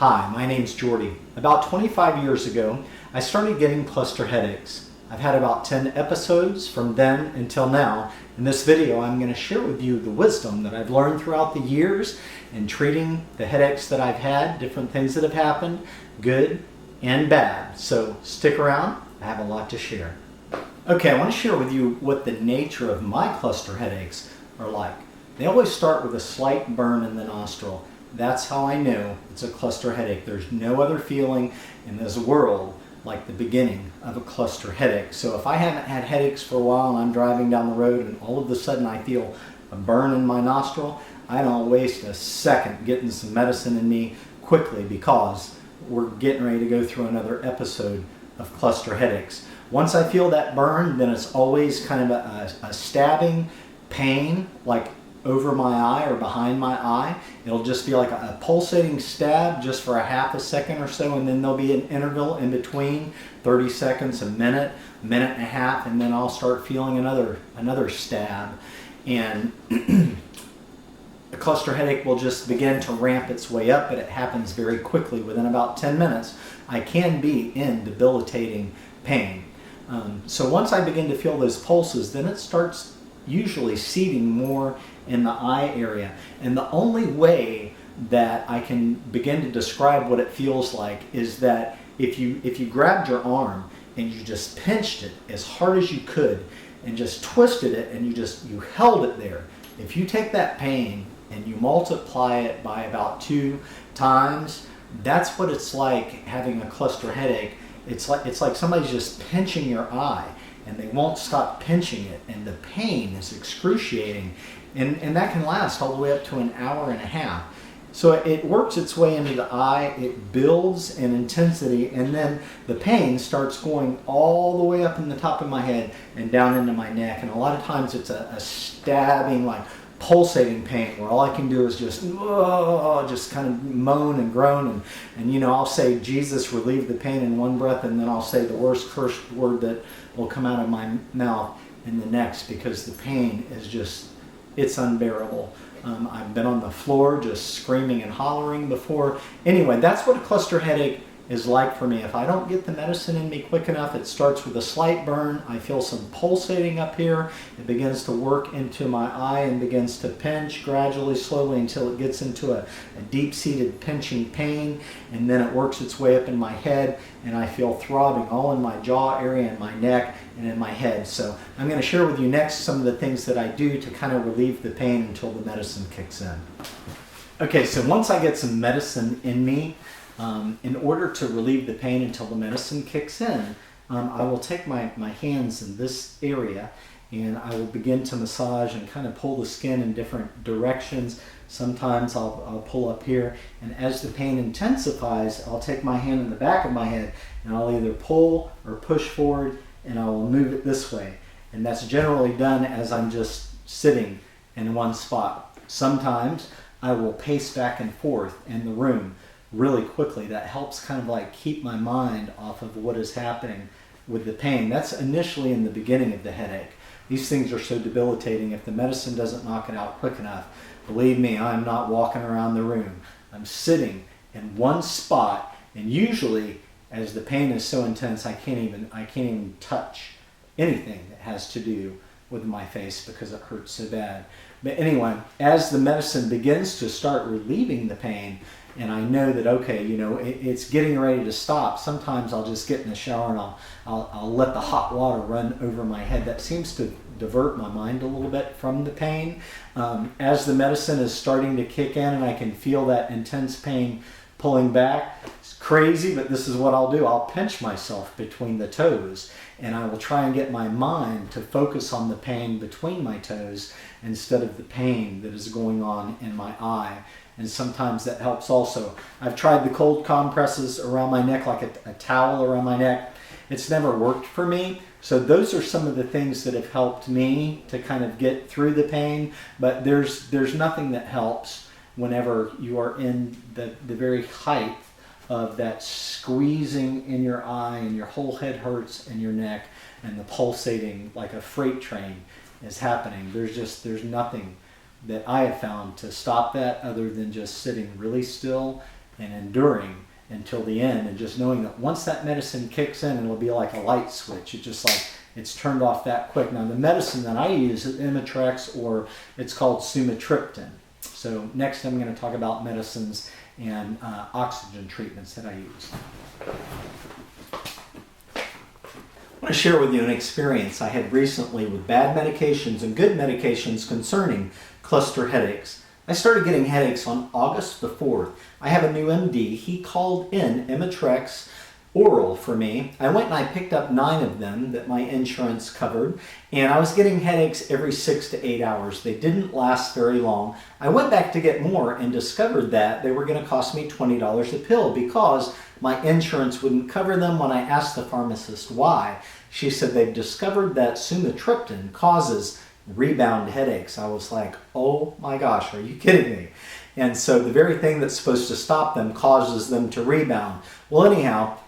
Hi, my name's Jordy. About 25 years ago, I started getting cluster headaches. I've had about 10 episodes from then until now. In this video, I'm going to share with you the wisdom that I've learned throughout the years in treating the headaches that I've had, different things that have happened, good and bad. So stick around, I have a lot to share. Okay, I want to share with you what the nature of my cluster headaches are like. They always start with a slight burn in the nostril. That's how I know it's a cluster headache. There's no other feeling in this world like the beginning of a cluster headache. So if I haven't had headaches for a while and I'm driving down the road and all of a sudden I feel a burn in my nostril, I don't waste a second getting some medicine in me quickly because we're getting ready to go through another episode of cluster headaches. Once I feel that burn, then it's always kind of a stabbing pain, like over my eye or behind my eye. It'll just be like a pulsating stab just for a half a second or so, and then there'll be an interval in between, 30 seconds, a minute and a half, and then I'll start feeling another stab. And the cluster headache will just begin to ramp its way up, but it happens very quickly. Within about 10 minutes, I can be in debilitating pain. So once I begin to feel those pulses, then it starts usually seeding more in the eye area. And the only way that I can begin to describe what it feels like is that if you grabbed your arm and you just pinched it as hard as you could and just twisted it and you held it there, if you take that pain and you multiply it by about 2 times, that's what it's like having a cluster headache. It's like somebody's just pinching your eye and they won't stop pinching it, and the pain is excruciating, and that can last all the way up to an hour and a half. So it works its way into the eye, it builds in intensity, and then the pain starts going all the way up in the top of my head and down into my neck, and a lot of times it's a stabbing, like pulsating pain where all I can do is just kind of moan and groan, and I'll say Jesus relieve the pain in one breath, and then I'll say the worst cursed word that will come out of my mouth in the next, because the pain is just, it's unbearable. I've been on the floor just screaming and hollering before. Anyway, that's what a cluster headache is like for me. If I don't get the medicine in me quick enough, it starts with a slight burn. I feel some pulsating up here. It begins to work into my eye and begins to pinch gradually, slowly, until it gets into a deep-seated pinching pain, and then it works its way up in my head, and I feel throbbing all in my jaw area and my neck and in my head. So I'm going to share with you next some of the things that I do to kind of relieve the pain until the medicine kicks in. Okay, so once I get some medicine in me, in order to relieve the pain until the medicine kicks in, I will take my hands in this area and I will begin to massage and kind of pull the skin in different directions. Sometimes I'll pull up here, and as the pain intensifies, I'll take my hand in the back of my head and I'll either pull or push forward, and I will move it this way. And that's generally done as I'm just sitting in one spot. Sometimes I will pace back and forth in the room really quickly. That helps kind of like keep my mind off of what is happening with the pain. That's initially in the beginning of the headache. These things are so debilitating. If the medicine doesn't knock it out quick enough, believe me, I'm not walking around the room. I'm sitting in one spot, and usually as the pain is so intense, I can't even touch anything that has to do with my face because it hurts so bad. But anyway, as the medicine begins to start relieving the pain, and I know that, okay, it's getting ready to stop, sometimes I'll just get in the shower and I'll let the hot water run over my head. That seems to divert my mind a little bit from the pain. As the medicine is starting to kick in and I can feel that intense pain pulling back, it's crazy, but this is what I'll do. I'll pinch myself between the toes, and I will try and get my mind to focus on the pain between my toes instead of the pain that is going on in my eye. And sometimes that helps also. I've tried the cold compresses around my neck, like a towel around my neck. It's never worked for me. So those are some of the things that have helped me to kind of get through the pain. But there's nothing that helps whenever you are in the very height of that squeezing in your eye and your whole head hurts and your neck and the pulsating like a freight train is happening. There's nothing that I have found to stop that other than just sitting really still and enduring until the end, and just knowing that once that medicine kicks in, it'll be like a light switch. It's just like it's turned off that quick. Now the medicine that I use is imitrex, or it's called sumatriptan. So next I'm going to talk about medicines and oxygen treatments that I use. I want to share with you an experience I had recently with bad medications and good medications concerning cluster headaches. I started getting headaches on August the 4th. I have a new MD. He called in imitrex oral for me. I went and I picked up 9 of them that my insurance covered, and I was getting headaches every 6 to 8 hours. They didn't last very long. I went back to get more and discovered that they were going to cost me $20 a pill because my insurance wouldn't cover them. When I asked the pharmacist why, she said they've discovered that sumatriptan causes rebound headaches. I was like, oh my gosh, are you kidding me? And so the very thing that's supposed to stop them causes them to rebound. Well, anyhow,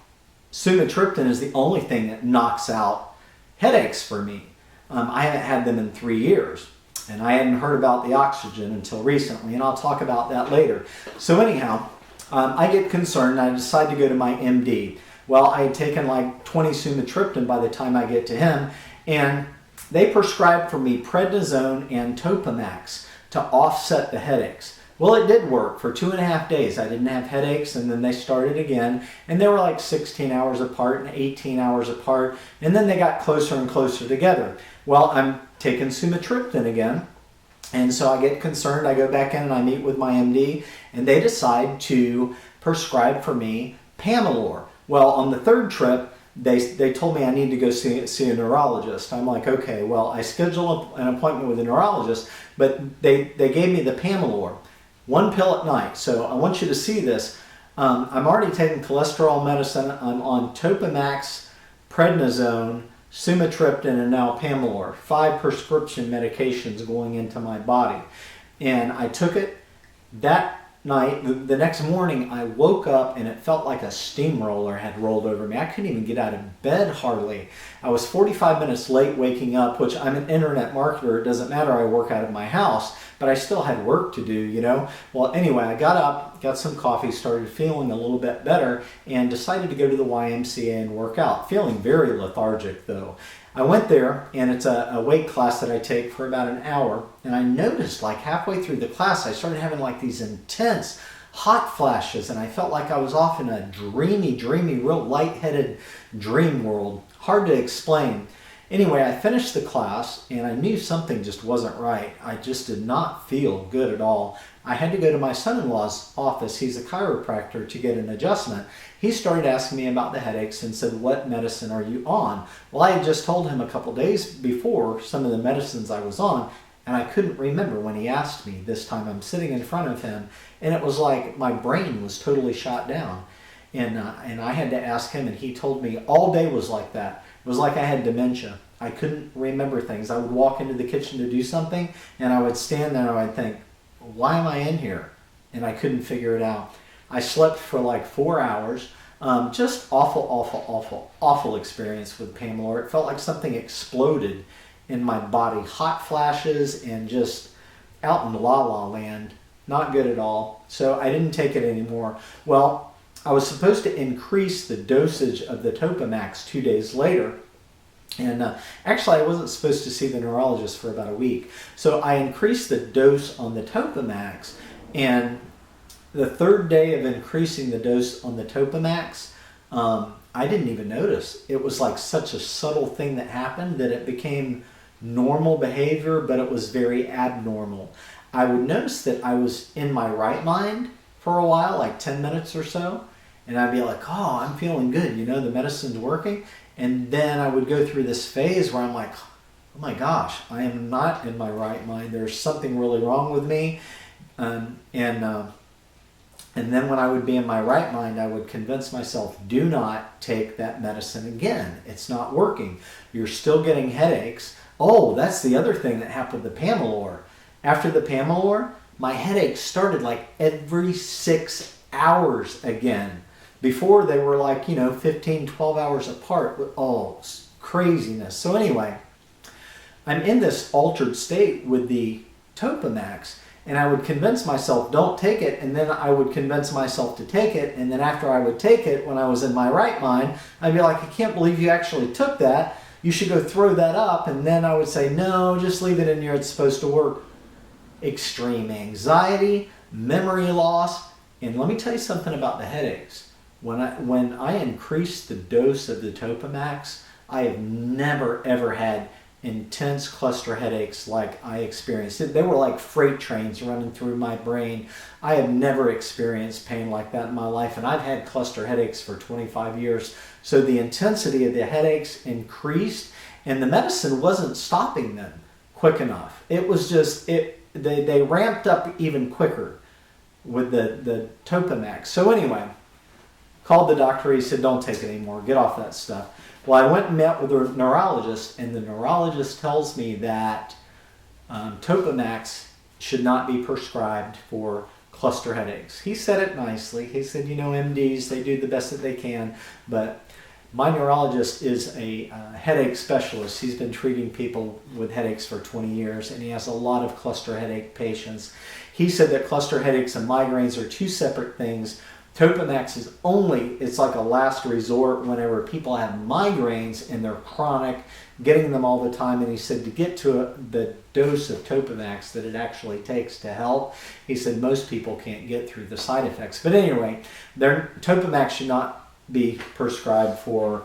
sumatriptan is the only thing that knocks out headaches for me. I haven't had them in 3 years, and I hadn't heard about the oxygen until recently, and I'll talk about that later. So anyhow, I get concerned, and I decide to go to my MD. Well, I had taken like 20 sumatriptan by the time I get to him, and they prescribed for me prednisone and Topamax to offset the headaches. Well, it did work for 2.5 days. I didn't have headaches, and then they started again, and they were like 16 hours apart and 18 hours apart, and then they got closer and closer together. Well, I'm taking sumatriptan again, and so I get concerned. I go back in and I meet with my MD, and they decide to prescribe for me Pamelor. Well, on the 3rd trip, they told me I need to go see a neurologist. I'm like, okay, well, I scheduled an appointment with a neurologist, but they gave me the Pamelor, 1 pill at night. So I want you to see this. I'm already taking cholesterol medicine. I'm on Topamax, prednisone, sumatriptan, and now Pamelor. 5 prescription medications going into my body. And I took it that night. The next morning I woke up and it felt like a steamroller had rolled over me. I couldn't even get out of bed hardly. I was 45 minutes late waking up, which I'm an internet marketer. It doesn't matter, I work out of my house, but I still had work to do, you know. Well, anyway, I got up, got some coffee, started feeling a little bit better, and decided to go to the YMCA and work out. Feeling very lethargic though. I went there, and it's a weight class that I take for about an hour, and I noticed like halfway through the class I started having like these intense hot flashes, and I felt like I was off in a dreamy, real lightheaded dream world. Hard to explain. Anyway, I finished the class, and I knew something just wasn't right. I just did not feel good at all. I had to go to my son-in-law's office. He's a chiropractor, to get an adjustment. He started asking me about the headaches and said, what medicine are you on? Well, I had just told him a couple days before some of the medicines I was on, and I couldn't remember when he asked me. This time I'm sitting in front of him, and it was like my brain was totally shot down. And I had to ask him, and he told me all day was like that. It was like I had dementia. I couldn't remember things. I would walk into the kitchen to do something, and I would stand there and I would think, why am I in here? And I couldn't figure it out. I slept for like 4 hours. Just awful experience with Pamelor. It felt like something exploded in my body. Hot flashes and just out in la la land. Not good at all. So I didn't take it anymore. Well, I was supposed to increase the dosage of the Topamax 2 days later. And actually, I wasn't supposed to see the neurologist for about a week. So I increased the dose on the Topamax, and the 3rd day of increasing the dose on the Topamax, I didn't even notice. It was like such a subtle thing that happened that it became normal behavior, but it was very abnormal. I would notice that I was in my right mind for a while, like 10 minutes or so, and I'd be like, oh, I'm feeling good, you know, the medicine's working. And then I would go through this phase where I'm like, oh my gosh, I am not in my right mind. There's something really wrong with me. And then when I would be in my right mind, I would convince myself, do not take that medicine again. It's not working. You're still getting headaches. Oh, that's the other thing that happened with the Pamelor. After the Pamelor, my headaches started like every 6 hours again. Before they were like, 15, 12 hours apart. Oh, craziness. So anyway, I'm in this altered state with the Topamax, and I would convince myself, don't take it, and then I would convince myself to take it, and then after I would take it, when I was in my right mind, I'd be like, I can't believe you actually took that. You should go throw that up, and then I would say, no, just leave it in here, it's supposed to work. Extreme anxiety, memory loss, and let me tell you something about the headaches. When I increased the dose of the Topamax, I have never ever had intense cluster headaches like I experienced. They were like freight trains running through my brain. I have never experienced pain like that in my life, and I've had cluster headaches for 25 years. So the intensity of the headaches increased, and the medicine wasn't stopping them quick enough. It was just, they ramped up even quicker with the Topamax. So anyway, called the doctor. He said, don't take it anymore. Get off that stuff. Well, I went and met with a neurologist, and the neurologist tells me that Topamax should not be prescribed for cluster headaches. He said it nicely. He said, you know, MDs, they do the best that they can, but my neurologist is a headache specialist. He's been treating people with headaches for 20 years, and he has a lot of cluster headache patients. He said that cluster headaches and migraines are two separate things. Topamax is it's like a last resort whenever people have migraines and they're chronic, getting them all the time. And he said to get to the dose of Topamax that it actually takes to help, he said most people can't get through the side effects. But anyway, Topamax should not be prescribed for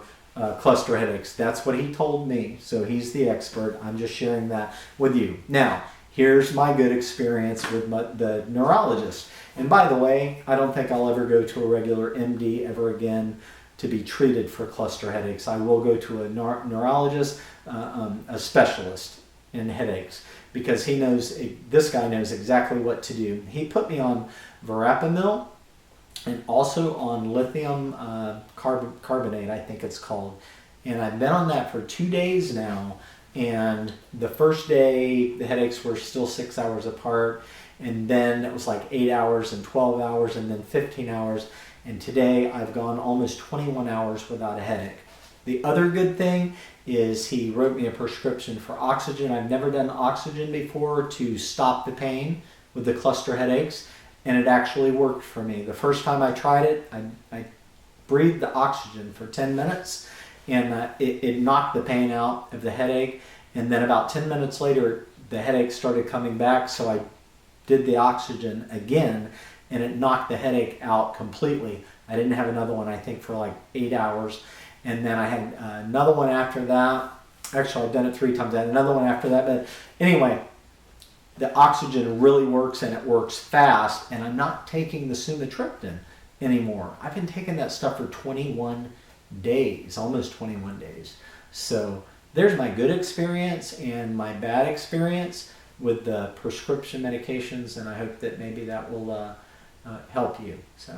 cluster headaches. That's what he told me. So he's the expert. I'm just sharing that with you. Now, here's my good experience with the neurologist. And by the way, I don't think I'll ever go to a regular MD ever again to be treated for cluster headaches. I will go to a neurologist, a specialist in headaches, because this guy knows exactly what to do. He put me on verapamil and also on lithium carbonate, I think it's called. And I've been on that for 2 days now. And the first day, the headaches were still 6 hours apart. And then it was like 8 hours and 12 hours and then 15 hours. And today I've gone almost 21 hours without a headache. The other good thing is he wrote me a prescription for oxygen. I've never done oxygen before to stop the pain with the cluster headaches, and it actually worked for me. The first time I tried it, I breathed the oxygen for 10 minutes, and it knocked the pain out of the headache. And then about 10 minutes later, the headache started coming back, so I did the oxygen again, and it knocked the headache out completely. I didn't have another one, I think, for like 8 hours. And then I had another one after that. Actually, I've done it 3 times. I had another one after that. But anyway, the oxygen really works, and it works fast. And I'm not taking the sumatriptan anymore. I've been taking that stuff for 21 days, almost 21 days. So there's my good experience and my bad experience with the prescription medications, and I hope that maybe that will help you. So.